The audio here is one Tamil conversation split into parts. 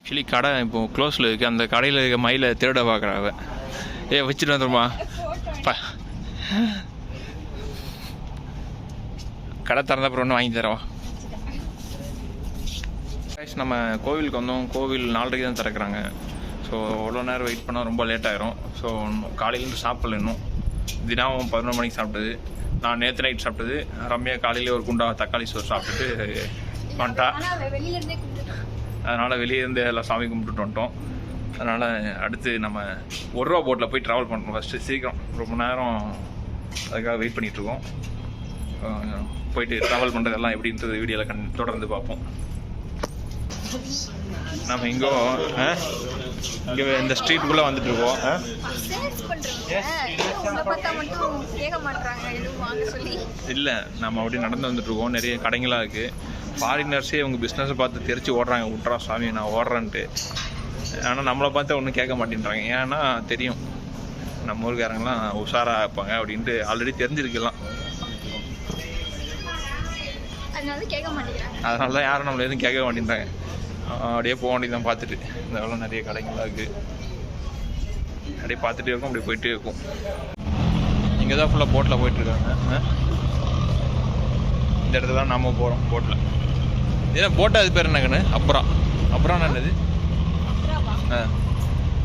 ஆக்சுவலி கடை இப்போது க்ளோஸில் இருக்குது. அந்த கடையில் இருக்க மயிலை திருட பார்க்குறாவ. வச்சுட்டு வந்துடுமா கடை திறந்த அப்புறம் ஒன்று வாங்கி தரவா. நம்ம கோவிலுக்கு வந்தோம். கோவில் 4:30 தான் திறக்கிறாங்க. ஸோ அவ்வளோ நேரம் வெயிட் பண்ணால் ரொம்ப லேட் ஆகிரும். ஸோ காலையிலேருந்து சாப்பிடல. இன்னும் தினமும் 11 மணிக்கு சாப்பிட்டது. நான் நேற்று நைட் சாப்பிட்டது. ரம்யா காலையிலே ஒரு குண்டா தக்காளி சோறு சாப்பிட்டுட்டு வந்துட்டா. அதனால் வெளியே இருந்து எல்லாம் சாமி கும்பிட்டுட்டு வந்துட்டோம். அதனால் அடுத்து நம்ம 1 ரூபா போட்டில் போய் ட்ராவல் பண்ணுறோம். ஃபஸ்ட்டு சீக்கிரம் ரொம்ப நேரம் அதுக்காக வெயிட் பண்ணிகிட்ருக்கோம். போயிட்டு ட்ராவல் பண்ணுறதெல்லாம் எப்படின்றது வீடியோவில் தொடர்ந்து பார்ப்போம். நம்ம இங்கே இந்த ஸ்ட்ரீட்டுக்குள்ளே வந்துட்டு இருக்கோம். இல்லை, நம்ம அப்படி நடந்து வந்துட்டு இருக்கோம். நிறைய கடைங்களாக இருக்குது. ஃபாரினர்ஸே அவங்க பிஸ்னஸை பார்த்து தெரிச்சு ஓடுறாங்க. விட்றா சாமி நான் ஓடுறேன்ட்டு. ஆனால் நம்மளை பார்த்து ஒன்றும் கேட்க மாட்டேன்றாங்க. ஏன்னா தெரியும் நம்ம ஊருக்காரங்களாம் உஷாராக இருப்பாங்க அப்படின்ட்டு ஆல்ரெடி தெரிஞ்சிருக்கலாம். அதனால தான் யாரும் நம்மளை எதுவும் கேட்க மாட்டேன்றாங்க. அப்படியே போக வேண்டியதான். பார்த்துட்டு இந்த எவ்வளோ நிறைய கடைங்களாக இருக்குது. அப்படியே பார்த்துட்டே இருக்கும். அப்படி போயிட்டே இருக்கும். இங்கே தான் ஃபுல்லாக போட்டில் போயிட்டுருக்காங்க. இந்த இடத்துல தான் நம்ம போகிறோம் போட்டில். ஏன்னா போட்டை அது பேர் என்னங்கண்ணு? அப்புறம் என்னது?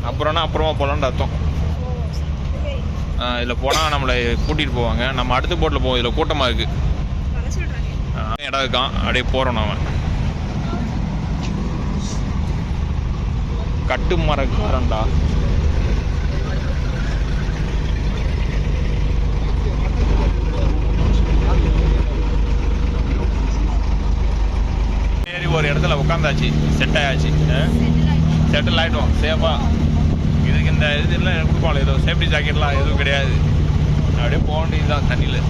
அப்புறம்னா அப்புறமா போகலான்னு அர்த்தம். இதில் போனால் நம்மளை கூட்டிகிட்டு போவாங்க. நம்ம அடுத்த போட்டில் போவோம். இதில் கூட்டமாக இருக்குது. இடம் இருக்கான். அப்படியே போகிறோம். நாம் கட்டு மரக்காரன்டா. சரி, ஒரு இடத்துல உட்காந்தாச்சு. செட் ஆயாச்சு. செட்டில் ஆகிட்டோம் சேஃபாக. இதுக்கு இந்த இதெல்லாம் கொடுப்பாங்களே, ஏதோ சேஃப்டி ஜாக்கெட்லாம் எதுவும் கிடையாது. அப்படியே போக வேண்டியது தான் தண்ணியில்.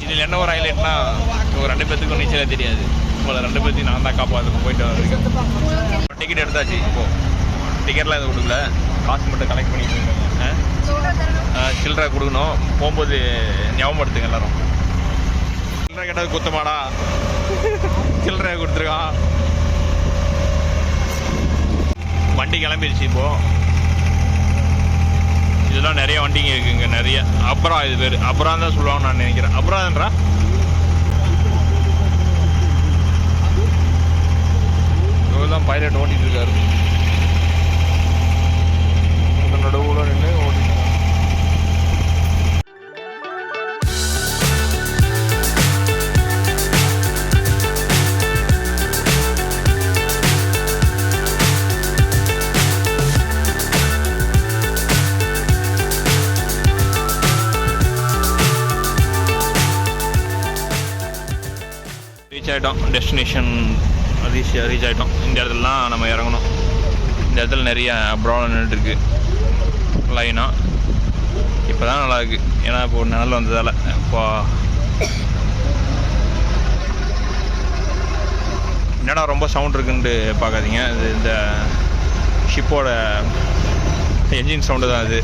இதில் என்ன ஒரு ஹைலைட்னா, ஒரு 2 பேர்த்துக்கும் நீச்சலே தெரியாது. உங்களை 2 பேர்த்தையும் நான் தான் காப்பாற்றணும். போயிட்டு வர்றதுக்கு டிக்கெட் எடுத்தாச்சு. இப்போது டிக்கெட்லாம் எதுவும் கொடுக்கல. காசு மட்டும் கலெக்ட் பண்ணி சில்லறை கொடுக்கணும். போகும்போது ஞாபகப்படுத்துங்க எல்லாரும். சில்லறை கேட்டது குத்தமாடா. சில்லறை கொடுத்துருக்கான். வண்டி கிளம்பிடுச்சு. இப்போது இதெல்லாம் நிறைய வண்டிங்க இருக்குங்க. நிறைய அப்புறம் இது பேர் அப்புறம் தான் சொல்லுவாங்க நான் நினைக்கிறேன். அப்புறம்ன்றா இவர்தான் பைலட் ஓட்டிகிட்டு இருக்காரு. நடுவுல நின்று ஓட்டிட்டு ரீச் ஆகிட்டோம். டெஸ்டினேஷன் ரீச் ஆகிட்டோம். இந்த இடத்துலலாம் நம்ம இறங்கணும். இந்த இடத்துல நிறைய ப்ராப்ளம் நின்றுட்டுருக்கு லைனாக. இப்போ தான் நல்லாயிருக்கு. ஏன்னா இப்போ நிழல் வந்ததால். இப்போ என்னடா ரொம்ப சவுண்ட் இருக்குன்ட்டு பார்க்காதீங்க. இது இந்த ஷிப்போட என்ஜின் சவுண்டு தான். இது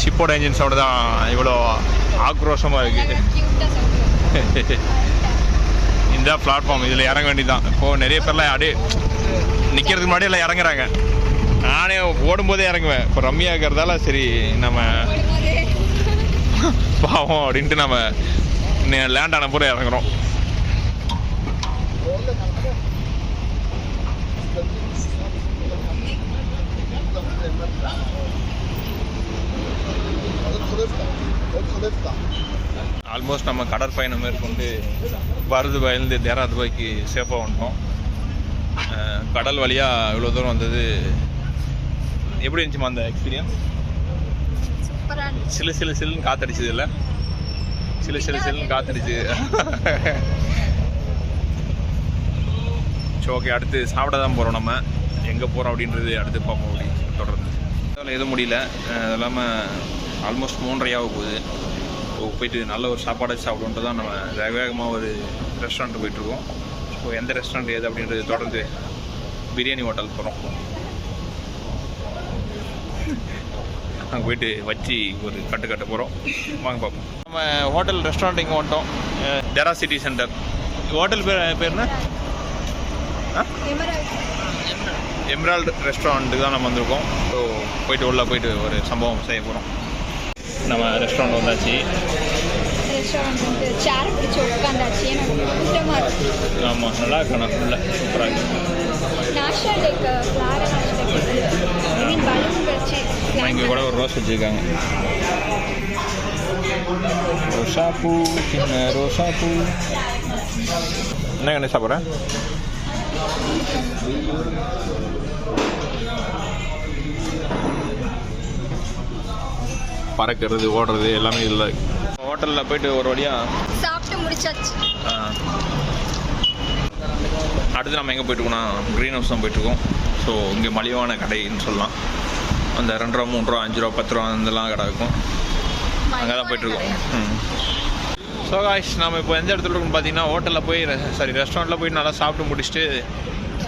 ஷிப்போட என்ஜின் சவுண்டு தான் இவ்வளோ ஆக்ரோஷமாக இருக்குது. இந்த பிளாட்ஃபார்ம் இதில் இறங்க வேண்டியதுதான். இப்போது நிறைய பேர்லாம் அப்படியே நிற்கிறதுக்கு முன்னாடி எல்லாம் இறங்குறாங்க. நானே ஓடும்போதே இறங்குவேன். இப்போ ரம்யா இருக்கிறதால சரி நம்ம பாவம் அப்படின்ட்டு நம்ம லேண்ட் ஆன பூரா இறங்குறோம். ஆல்மோஸ்ட் நம்ம கடற்பயணம் மேற்கொண்டு பாரதுபாயிலேருந்து தேராதுபாய்க்கு சேஃபாக வந்துட்டோம். கடல் வழியாக இவ்வளோ தூரம் வந்தது எப்படி இருந்துச்சுமா அந்த எக்ஸ்பீரியன்ஸ்? சில்லுன்னு காத்தடிச்சது இல்லை? சில்லுன்னு காத்தடிச்சு. ஸோ ஓகே, அடுத்து சாப்பிட தான் போகிறோம். நம்ம எங்கே போகிறோம் அப்படின்றது அடுத்து பார்ப்போம். அப்படி தொடர்ந்து அதில் எதுவும் முடியல. அது இல்லாமல் ஆல்மோஸ்ட் 3:30 போகுது. போயிட்டு நல்ல ஒரு சாப்பாடு சாப்பிடுன்ட்டு தான் நம்ம வேகமாக ஒரு ரெஸ்டாரண்ட்டு போயிட்டுருக்கோம். ஸோ எந்த ரெஸ்டாரண்ட் ஏது அப்படின்றது தொடர்ந்து பிரியாணி ஹோட்டல் போகிறோம். அங்கே போயிட்டு வச்சு ஒரு கட்ட போகிறோம். வாங்க பார்ப்போம். நம்ம ஹோட்டல் ரெஸ்டாரண்ட் இங்கே வந்துட்டோம். டெரா சிட்டி சென்டர். ஹோட்டல் பேர் என்ன? எம்ரால்டு ரெஸ்டாரண்ட்டுக்கு தான் நம்ம வந்திருக்கோம். ஸோ போயிட்டு உள்ளே போயிட்டு ஒரு சம்பவம் செய்ய போகிறோம். நம்ம ரெஸ்டாரண்ட் வந்தாச்சு. ரெஸ்டாரண்ட் வந்து சேர் பிடிச்சி உட்காந்தாச்சு. எனக்கு கூட்டமாக இருக்குது. ஆமாம், நல்லா இருக்கணும். ஃபுல்லாக சூப்பராக இருக்குது. நேஷனல் டேக்கு ஃப்ளாரல் ஐ மீன் பலூன் வச்சு இங்கே கூட ஒரு ரோஸ் வச்சுருக்காங்க. ரோசாப்பூ, சின்ன ரோசாப்பூ. என்ன சாப்பிட்றேன்? பறக்கிறது, ஓடுறது எல்லாமே இல்லை. ஹோட்டலில் போயிட்டு ஒரு வழியாக சாப்பிட்டு முடிச்சாச்சு. அடுத்து நம்ம எங்கே போயிட்டுருக்கோம்னா க்ரீன் ஹவுஸ் தான் போயிட்டுருக்கோம். ஸோ இங்கே மலிவான கடைன்னு சொல்லலாம். அந்த 2 ரூபா 3 ரூபா 5 ரூபா 10 ரூபா அதெல்லாம் கடை இருக்கும். அங்கே தான் போயிட்டுருக்கோம். ஸோ காய்ஸ், நம்ம இப்போ எந்த இடத்துல இருக்குன்னு பார்த்தீங்கன்னா ஹோட்டலில் போய் ரெஸ்டாரண்ட்டில் போயிட்டு நல்லா சாப்பிட்டு முடிச்சுட்டு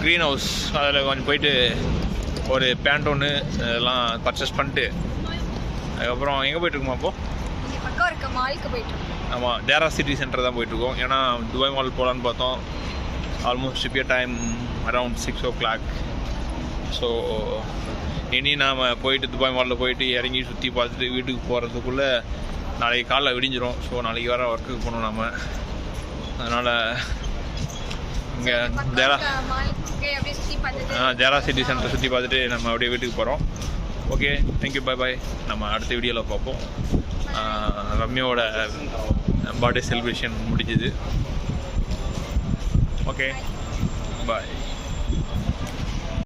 க்ரீன் ஹவுஸ் அதில் கொஞ்சம் போயிட்டு ஒரு பேண்ட் ஒன்று இதெல்லாம் பர்ச்சேஸ் பண்ணிட்டு அதுக்கப்புறம் எங்கே போயிட்டுருக்கோமா அப்போது? பக்கம் இருக்க மாலுக்கு போயிட்டுருக்கோம். ஆமாம், டேரா சிட்டி சென்டர் தான் போயிட்டுருக்கோம். ஏன்னா துபாய் மால் போகலான்னு பார்த்தோம். ஆல்மோஸ்ட் இப்போ டைம் அரவுண்ட் 6 o'clock. ஸோ இனி நாம் போயிட்டு துபாய் மாலில் போயிட்டு இறங்கி சுற்றி பார்த்துட்டு வீட்டுக்கு போகிறதுக்குள்ளே நாளைக்கு காலைல விடிஞ்சிரும். ஸோ நாளைக்கு வேறு ஒர்க்குக்கு போகணும் நம்ம. அதனால் இங்கே டேரா சிட்டி சென்டர் சுற்றி பார்த்துட்டு நம்ம அப்படியே வீட்டுக்கு போகிறோம். Okay, thank you, bye bye. நம்ம அடுத்த வீடியோவில் பார்ப்போம். ரம்யாவோட பர்த்டே செலிப்ரேஷன் முடிஞ்சுது. ஓகே, பாய்.